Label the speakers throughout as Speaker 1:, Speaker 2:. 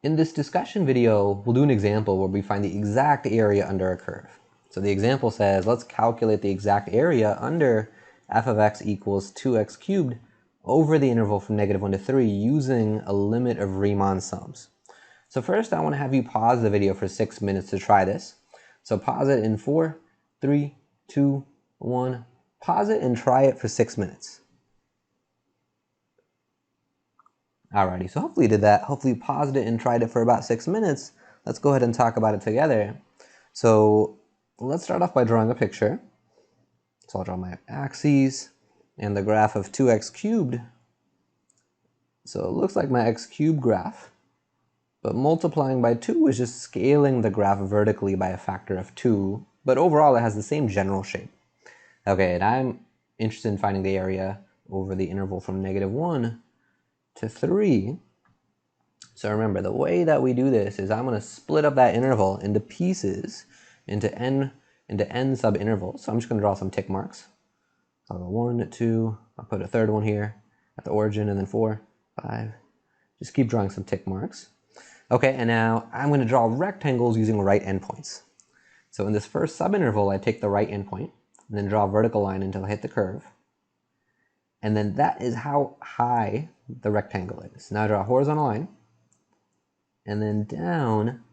Speaker 1: In this discussion video, we'll do an example where we find the exact area under a curve. So the example says, let's calculate the exact area under f of x equals 2x cubed over the interval from -1 to 3 using a limit of Riemann sums. So first, I want to have you pause the video for 6 minutes to try this. So pause it in 4, 3, 2, 1. Pause it and try it for 6 minutes. Alrighty, so hopefully you did that. Hopefully you paused it and tried it for about 6 minutes. Let's go ahead and talk about it together. So let's start off by drawing a picture. So I'll draw my axes and the graph of 2x cubed. So it looks like my x cubed graph, but multiplying by 2 is just scaling the graph vertically by a factor of 2, but overall it has the same general shape. Okay, and I'm interested in finding the area over the interval from -1 to 3. So remember, the way that we do this is I'm going to split up that interval into pieces, into n sub-intervals. So I'm just going to draw some tick marks. So I'll go 1, 2, I'll put a third one here at the origin, and then 4, 5. Just keep drawing some tick marks. Okay, and now I'm going to draw rectangles using right endpoints. So in this first sub-interval, I take the right endpoint, and then draw a vertical line until I hit the curve. And then that is how high the rectangle is. Now I draw a horizontal line, and then down,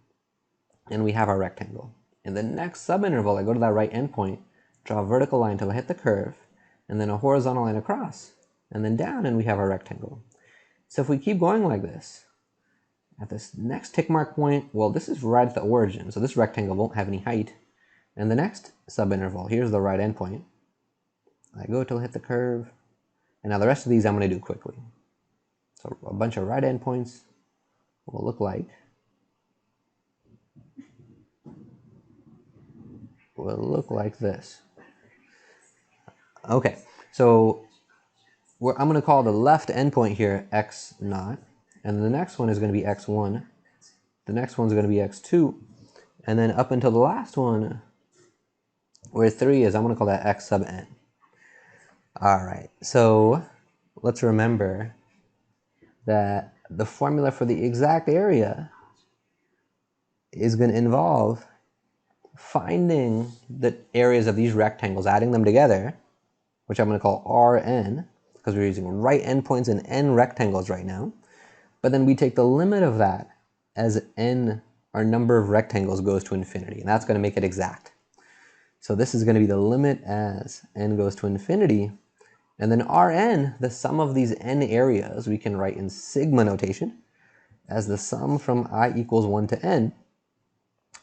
Speaker 1: and we have our rectangle. In the next subinterval, I go to that right endpoint, draw a vertical line until I hit the curve, and then a horizontal line across, and then down, and we have our rectangle. So if we keep going like this, at this next tick mark point, well, this is right at the origin, so this rectangle won't have any height. And the next subinterval, here's the right endpoint. I go till I hit the curve, and now the rest of these I'm going to do quickly. So a bunch of right endpoints will look like this. Okay, so I'm going to call the left endpoint here x0, and the next one is going to be x1. The next one's going to be x2, and then up until the last one, where 3 is, I'm going to call that x sub n. All right, so let's remember that the formula for the exact area is going to involve finding the areas of these rectangles, adding them together, which I'm going to call Rn, because we're using right endpoints in n rectangles right now. But then we take the limit of that as n, our number of rectangles, goes to infinity, and that's going to make it exact. So this is going to be the limit as n goes to infinity. And then Rn, the sum of these n areas, we can write in sigma notation as the sum from I equals 1 to n.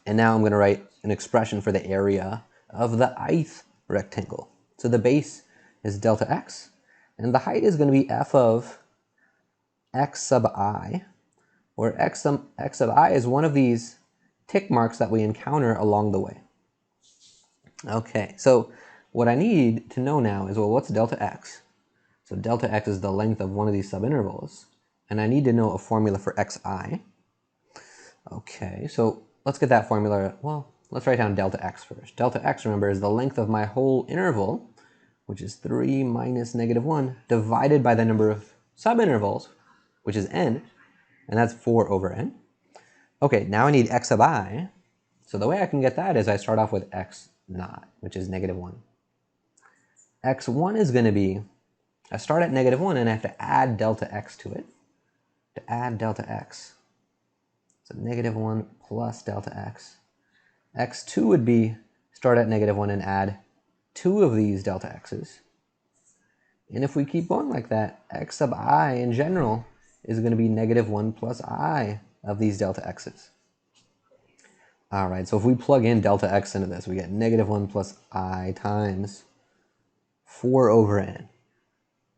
Speaker 1: And now I'm going to write an expression for the area of the ith rectangle. So the base is delta x, and the height is going to be f of x sub I, where x sub I is one of these tick marks that we encounter along the way. Okay, so what I need to know now is, well, what's delta x? So delta x is the length of one of these subintervals, and I need to know a formula for xi. Okay, so let's get that formula. Well, let's write down delta x first. Delta x, remember, is the length of my whole interval, which is 3 minus -1, divided by the number of subintervals, which is n, and that's 4 over n. Okay, now I need x sub I. So the way I can get that is I start off with x0, which is -1. x1 is going to be, I start at -1 and I have to add delta x to it. To add delta x, so -1 plus delta x. x2 would be start at -1 and add 2 of these delta x's. And if we keep going like that, x sub I in general is going to be -1 plus I of these delta x's. All right, so if we plug in delta x into this, we get -1 plus I times 4 over n.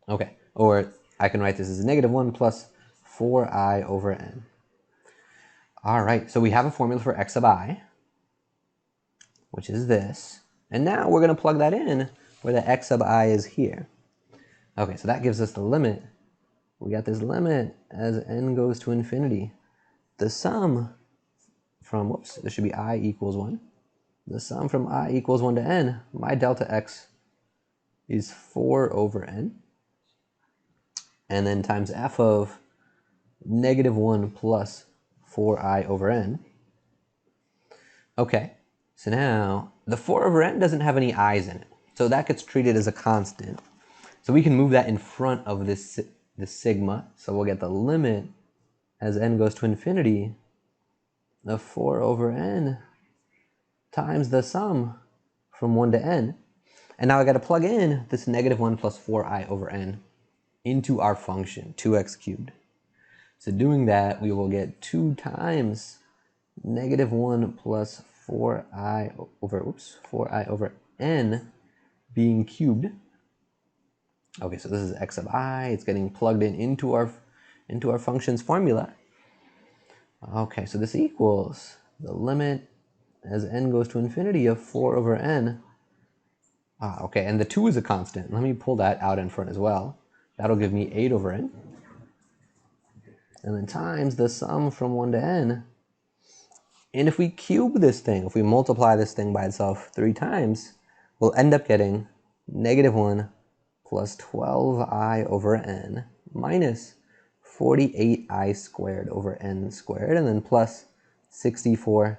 Speaker 1: Okay, or I can write this as -1 plus 4i over n. All right, so we have a formula for x sub I, which is this. And now we're going to plug that in where the x sub I is here. Okay, so that gives us the limit. We got this limit as n goes to infinity. The sum from, whoops, this should be I equals 1. The sum from I equals 1 to n, my delta x is 4 over n. And then times f of -1 plus 4i over n. Okay, so now the 4 over n doesn't have any i's in it, so that gets treated as a constant. So we can move that in front of this sigma, so we'll get the limit as n goes to infinity of 4 over n times the sum from 1 to n. And now I got to plug in this negative 1 plus 4i over n into our function, 2x cubed. So doing that, we will get 2 times negative 1 plus 4i over n being cubed. Okay, so this is x of I. It's getting plugged in into our function's formula. Okay, so this equals the limit as n goes to infinity of 4 over n. Okay, and the 2 is a constant. Let me pull that out in front as well. That'll give me 8 over n. And then times the sum from 1 to n. And if we cube this thing, if we multiply this thing by itself 3 times, we'll end up getting negative 1 plus 12i over n minus 48i squared over n squared, and then plus 64i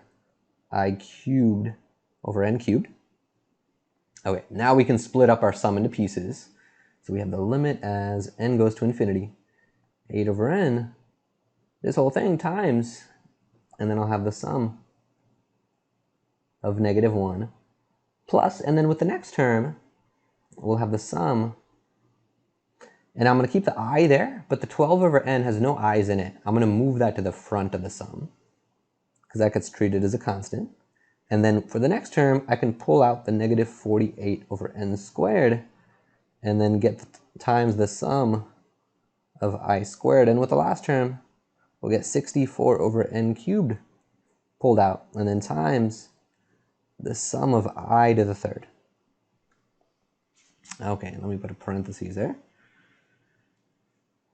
Speaker 1: cubed over n cubed. Okay, now we can split up our sum into pieces. So we have the limit as n goes to infinity, 8 over n, this whole thing times, and then I'll have the sum of negative 1 plus, and then with the next term, we'll have the sum, and I'm going to keep the I there, but the 12 over n has no i's in it. I'm going to move that to the front of the sum, because that gets treated as a constant. And then for the next term, I can pull out the negative 48 over n squared, and then get times the sum of I squared. And with the last term, we'll get 64 over n cubed pulled out, and then times the sum of I to the third. Okay, let me put a parentheses there.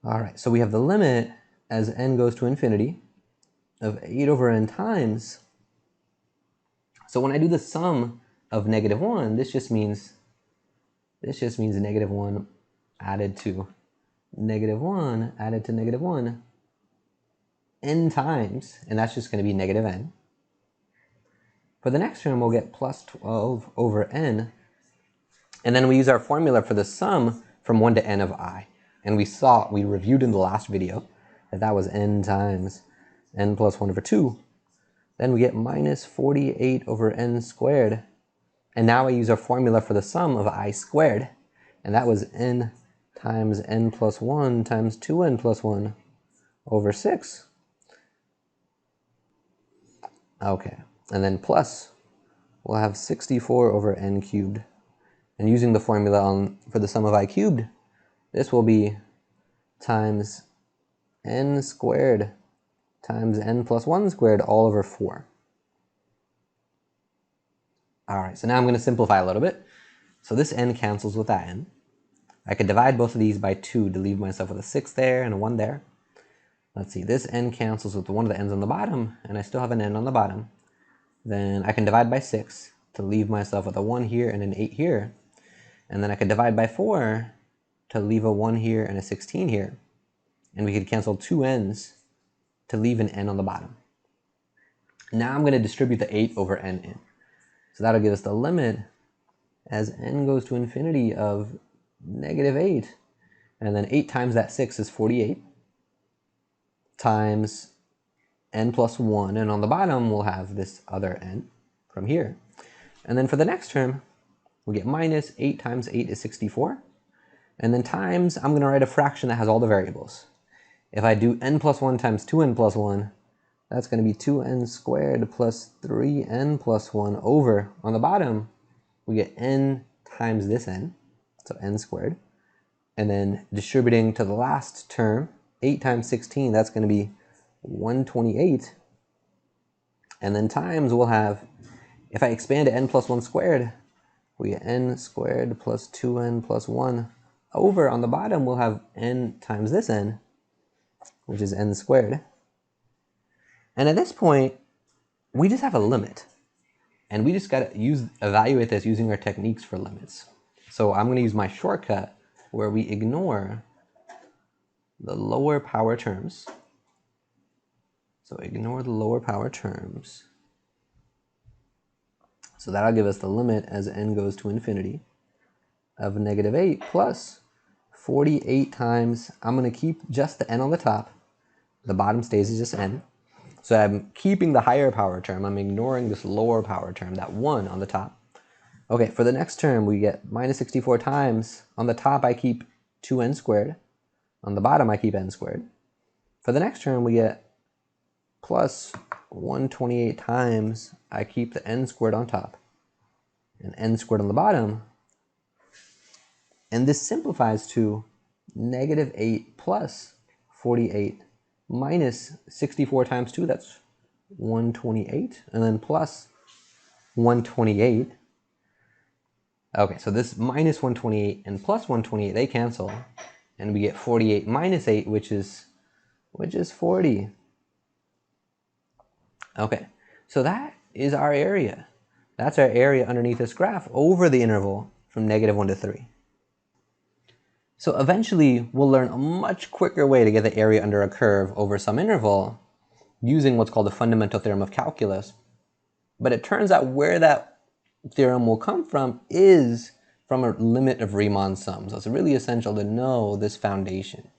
Speaker 1: All right, so we have the limit as n goes to infinity of 8 over n times. So when I do the sum of negative 1, this just means negative 1 added to negative 1 added to negative 1 n times, and that's just going to be negative n. For the next term, we'll get plus 12 over n, and then we use our formula for the sum from 1 to n of I. And we reviewed in the last video that that was n times n plus 1 over 2. Then we get minus 48 over n squared. And now I use our formula for the sum of I squared, and that was n times n plus 1 times 2n plus 1 over 6. Okay, and then plus, we'll have 64 over n cubed. And using the formula for the sum of I cubed, this will be times n squared times n plus 1 squared all over 4. All right, so now I'm going to simplify a little bit. So this n cancels with that n. I could divide both of these by 2 to leave myself with a 6 there and a 1 there. Let's see, this n cancels with one of the n's on the bottom, and I still have an n on the bottom. Then I can divide by 6 to leave myself with a 1 here and an 8 here. And then I could divide by 4 to leave a 1 here and a 16 here. And we could cancel 2 n's to leave an n on the bottom. Now I'm going to distribute the 8 over n in. So that'll give us the limit as n goes to infinity of negative 8. And then 8 times that 6 is 48 times n plus 1. And on the bottom, we'll have this other n from here. And then for the next term, we get minus 8 times 8 is 64. And then times, I'm going to write a fraction that has all the variables. If I do n plus 1 times 2n plus 1, that's going to be 2n squared plus 3n plus 1 over, on the bottom, we get n times this n, so n squared. And then distributing to the last term, 8 times 16, that's going to be 128. And then times we'll have, if I expand to n plus 1 squared, we get n squared plus 2n plus 1 over, on the bottom, we'll have n times this n, which is n squared. And at this point, we just have a limit. And we just got to evaluate this using our techniques for limits. So I'm going to use my shortcut where we ignore the lower power terms. So ignore the lower power terms. So that'll give us the limit as n goes to infinity of negative 8 plus 48 times, I'm going to keep just the n on the top. The bottom stays as just n. So I'm keeping the higher power term. I'm ignoring this lower power term, that 1 on the top. Okay, for the next term, we get minus 64 times. On the top, I keep 2n squared. On the bottom, I keep n squared. For the next term, we get plus 128 times. I keep the n squared on top and n squared on the bottom. And this simplifies to negative 8 plus 48 minus 64 times 2, that's 128, and then plus 128. Okay, so this minus 128 and plus 128, they cancel, and we get 48 minus 8, which is 40. Okay, so that is our area. That's our area underneath this graph over the interval from negative 1 to 3. So eventually, we'll learn a much quicker way to get the area under a curve over some interval using what's called the fundamental theorem of calculus. But it turns out where that theorem will come from is from a limit of Riemann sums. So it's really essential to know this foundation.